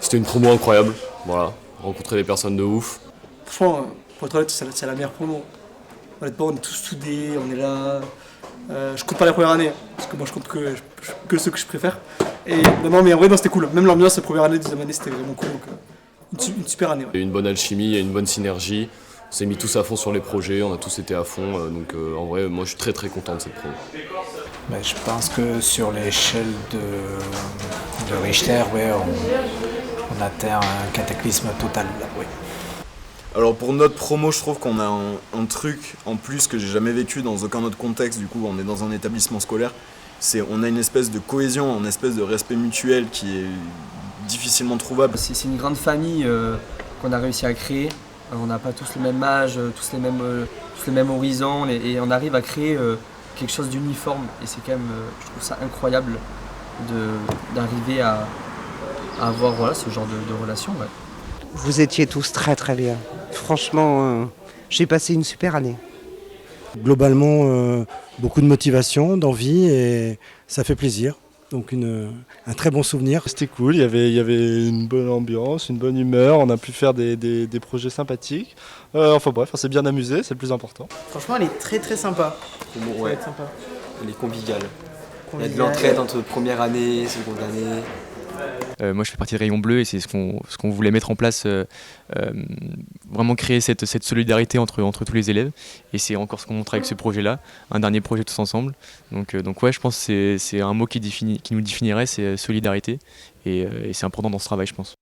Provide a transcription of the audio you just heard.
C'était une promo incroyable, voilà, rencontrer des personnes de ouf. Franchement, pour être honnête, c'est la meilleure promo. Honnêtement, on est tous soudés, on est là. Je compte pas la première année, parce que moi je compte que ceux que je préfère. Et non, mais en vrai, non, c'était cool. Même l'ambiance, la première année, deuxième année, c'était vraiment cool. Donc, une super année. Ouais. Il y a eu une bonne alchimie, il y a eu une bonne synergie. On s'est mis tous à fond sur les projets, on a tous été à fond. Donc en vrai, moi je suis très très content de cette promo. Je pense que sur l'échelle de Richter, ouais, on atteint un cataclysme total. Là, ouais. Alors pour notre promo, je trouve qu'on a un truc en plus que j'ai jamais vécu dans aucun autre contexte. Du coup, on est dans un établissement scolaire. On a une espèce de cohésion, une espèce de respect mutuel qui est difficilement trouvable. C'est une grande famille qu'on a réussi à créer. On n'a pas tous le même âge, tous les mêmes horizons, et on arrive à créer quelque chose d'uniforme. Et c'est quand même, je trouve ça incroyable d'arriver à avoir voilà, ce genre de relation. Ouais. Vous étiez tous très très bien. Franchement, j'ai passé une super année. Globalement, beaucoup de motivation, d'envie et ça fait plaisir. Donc un très bon souvenir. C'était cool, il y avait une bonne ambiance, une bonne humeur, on a pu faire des projets sympathiques. Enfin bref, on s'est bien amusé, c'est le plus important. Franchement, elle est très très sympa. Ouais, sympa. Elle est conviviale. Il y a de l'entraide entre première année, seconde année. Moi je fais partie de Rayon Bleu et c'est ce qu'on voulait mettre en place, vraiment créer cette solidarité entre tous les élèves, et c'est encore ce qu'on montre avec ce projet-là, un dernier projet tous ensemble. Donc ouais, je pense que c'est un mot qui nous définirait, c'est solidarité, et c'est important dans ce travail, je pense.